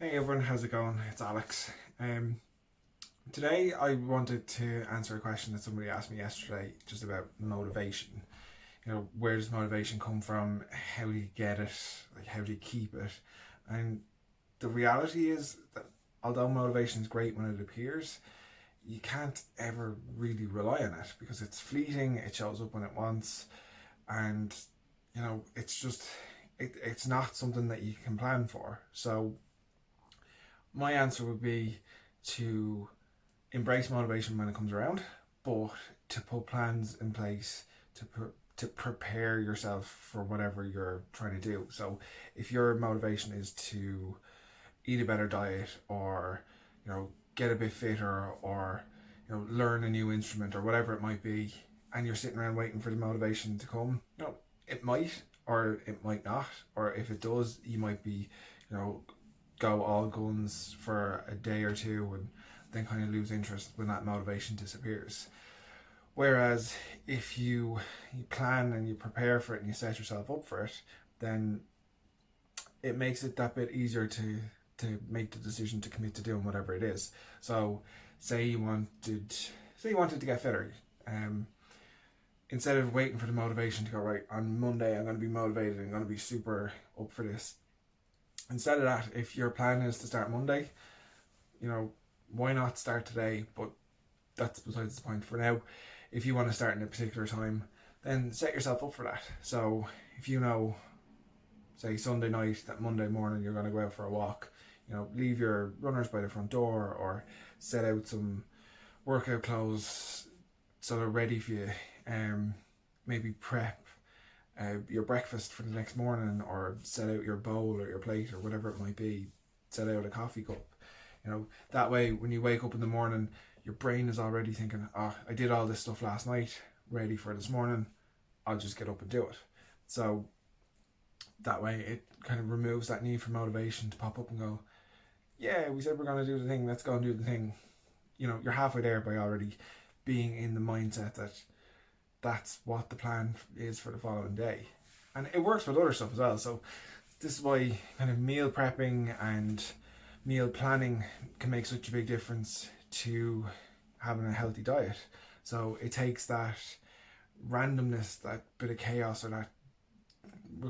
Hey everyone, how's it going? It's Alex. Um, Today I wanted to answer a question that somebody asked me yesterday just about motivation. Where does motivation come from? How do you get it? Like, how do you keep it? And the reality is that although motivation is great when it appears, you can't ever really rely on it because it's fleeting, it shows up when it wants, and it's not something that you can plan for. So my answer would be to embrace motivation when it comes around, but to put plans in place to prepare yourself for whatever you're trying to do. So if your motivation is to eat a better diet, or get a bit fitter, or learn a new instrument, or whatever it might be, and you're sitting around waiting for the motivation to come, it might or it might not. Or if it does, you might be you know go all guns for a day or two and then kind of lose interest when that motivation disappears. Whereas if you plan and you prepare for it and you set yourself up for it, then it makes it that bit easier to make the decision to commit to doing whatever it is. So say you wanted to get fitter. Um, Instead of waiting for the motivation to go, right, on Monday I'm going to be motivated, I'm going to be super up for this. Instead of that, if your plan is to start Monday, you know, why not start today? But that's besides the point for now. If you want to start in a particular time, then set yourself up for that. So if say Sunday night, that Monday morning you're going to go out for a walk, leave your runners by the front door, or set out some workout clothes so they're ready for you. Maybe prep your breakfast for the next morning, or set out your bowl or your plate or whatever it might be. Set out a coffee cup. That way when you wake up in the morning, your brain is already thinking, oh, I did all this stuff last night, ready for this morning, I'll just get up and do it. So that way it kind of removes that need for motivation to pop up and go, yeah, we said we're going to do the thing, let's go and do the thing. You're halfway there by already being in the mindset that that's what the plan is for the following day. And it works with other stuff as well. So this is why kind of meal prepping and meal planning can make such a big difference to having a healthy diet. So it takes that randomness, that bit of chaos, or that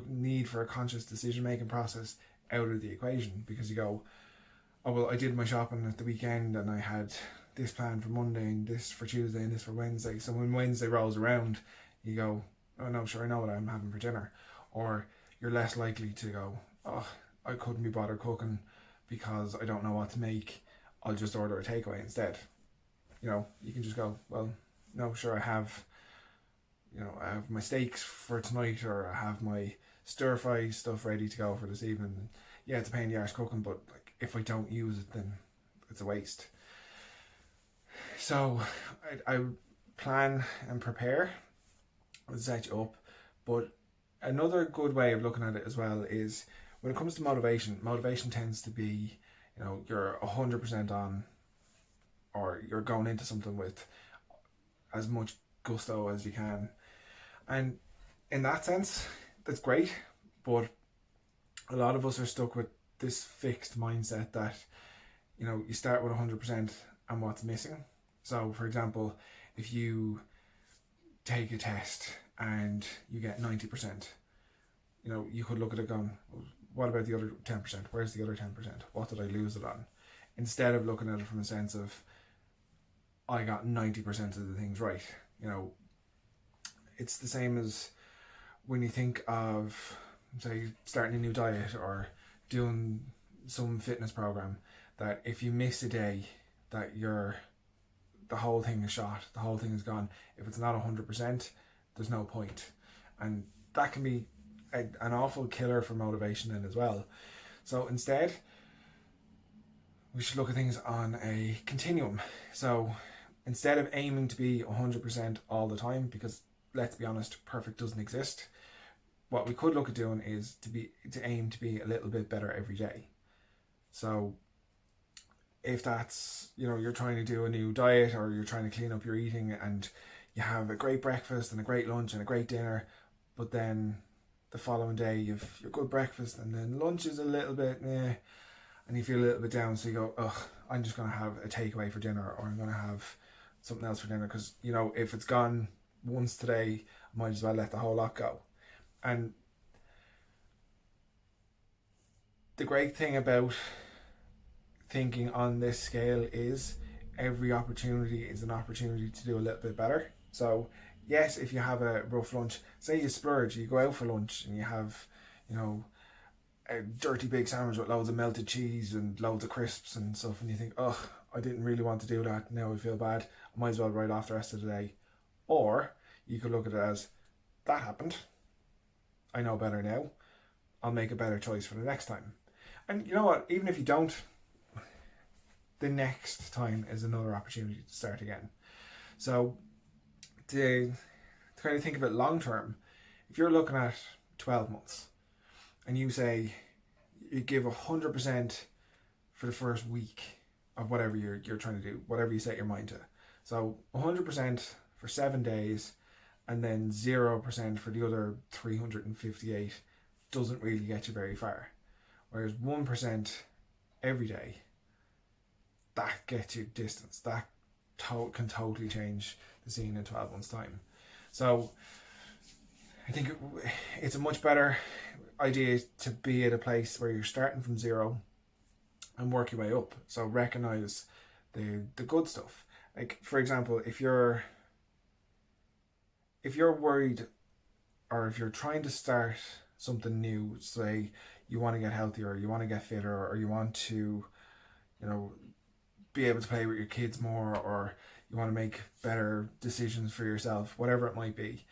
need for a conscious decision making process out of the equation, because you go, oh well, I did my shopping at the weekend and I had this plan for Monday and this for Tuesday and this for Wednesday. So when Wednesday rolls around, you go, oh no, sure, I know what I'm having for dinner. Or you're less likely to go, oh, I couldn't be bothered cooking because I don't know what to make, I'll just order a takeaway instead. You can just go, well, no, sure, I have my steaks for tonight, or I have my stir fry stuff ready to go for this evening. Yeah, it's a pain in the arse cooking, but like, if I don't use it, then it's a waste. So I plan and prepare, I'll set you up. But another good way of looking at it as well is, when it comes to motivation tends to be, you're 100% on, or you're going into something with as much gusto as you can. And in that sense, that's great. But a lot of us are stuck with this fixed mindset that, you start with 100% and what's missing. So, for example, if you take a test and you get 90%, you could look at it going, well, what about the other 10%? Where's the other 10%? What did I lose it on? Instead of looking at it from a sense of, I got 90% of the things right. It's the same as when you think of, say, starting a new diet or doing some fitness program, that if you miss a day, that the whole thing is shot, the whole thing is gone. If it's not 100%, there's no point. And that can be an awful killer for motivation then as well. So instead, we should look at things on a continuum. So instead of aiming to be 100% all the time, because let's be honest, perfect doesn't exist, what we could look at doing is to aim to be a little bit better every day. So if that's, you're trying to do a new diet, or you're trying to clean up your eating, and you have a great breakfast and a great lunch and a great dinner, but then the following day you've your good breakfast and then lunch is a little bit and you feel a little bit down, so you go, ugh, I'm just going to have a takeaway for dinner, or I'm going to have something else for dinner, because, you know, if it's gone once today, I might as well let the whole lot go. And the great thing about thinking on this scale is every opportunity is an opportunity to do a little bit better. So yes, if you have a rough lunch, say you splurge, you go out for lunch and you have, you know, a dirty big sandwich with loads of melted cheese and loads of crisps and stuff, and you think, oh, I didn't really want to do that, now I feel bad, I might as well write off the rest of the day. Or you could look at it as, that happened, I know better now, I'll make a better choice for the next time. And you know what, even if you don't, the next time is another opportunity to start again. So to kind of think of it long term, if you're looking at 12 months and you say you give 100% for the first week of whatever you're trying to do, whatever you set your mind to. So 100% for 7 days, and then 0% for the other 358 doesn't really get you very far. Whereas 1% every day, that gets you distance. That can totally change the scene in 12 months' time. So I think it's a much better idea to be at a place where you're starting from zero and work your way up. So recognize the good stuff. Like, for example, if you're worried, or if you're trying to start something new, say you want to get healthier, or you want to get fitter, or you want to, you know, be able to play with your kids more, or you want to make better decisions for yourself, whatever it might be,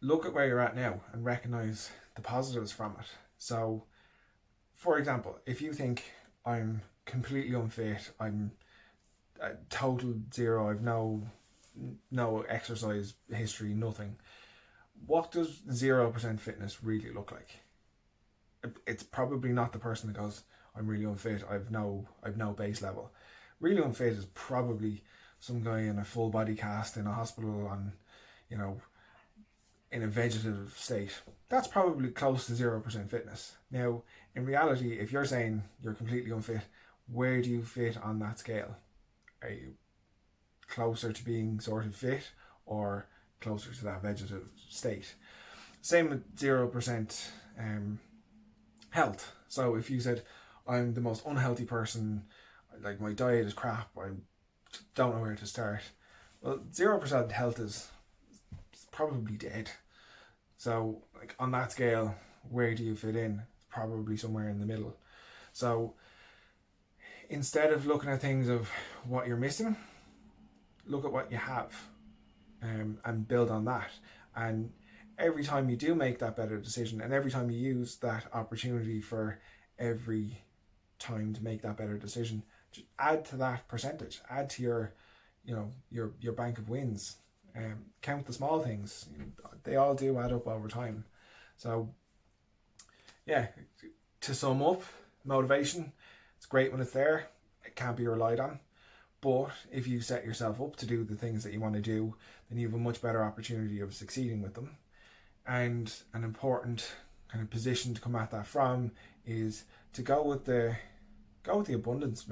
look at where you're at now and recognize the positives from it. So for example, if you think, I'm completely unfit, I'm a total zero, I've no exercise history, nothing, what does 0% fitness really look like? It's probably not the person that goes, I'm really unfit, I've no base level. Really unfit is probably some guy in a full body cast in a hospital on, you know, in a vegetative state. That's probably close to 0% fitness. Now, in reality, if you're saying you're completely unfit, where do you fit on that scale? Are you closer to being sort of fit, or closer to that vegetative state? Same with 0% health. So if you said, I'm the most unhealthy person, like my diet is crap, I don't know where to start, well, 0% health is probably dead. So like on that scale, where do you fit in? Probably somewhere in the middle. So instead of looking at things of what you're missing, look at what you have, and build on that. And every time you do make that better decision, and every time you use that opportunity for every time to make that better decision, just add to that percentage, add to your, you know, your bank of wins. Count the small things, they all do add up over time. So yeah, to sum up, motivation, it's great when it's there, it can't be relied on. But if you set yourself up to do the things that you want to do, then you have a much better opportunity of succeeding with them. And an important kind of position to come at that from is to go with the abundance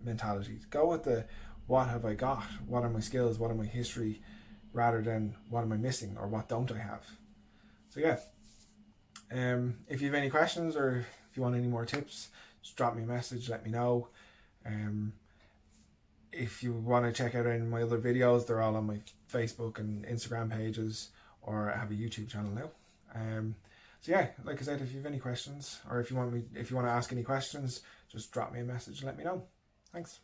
mentality. Go with the, what have I got? What are my skills? What are my history? Rather than what am I missing, or what don't I have? So yeah, if you have any questions, or if you want any more tips, just drop me a message, let me know. If you want to check out any of my other videos, they're all on my Facebook and Instagram pages, or I have a YouTube channel now. So yeah, like I said, if you have any questions, or if you want to ask any questions, just drop me a message and let me know. Thanks.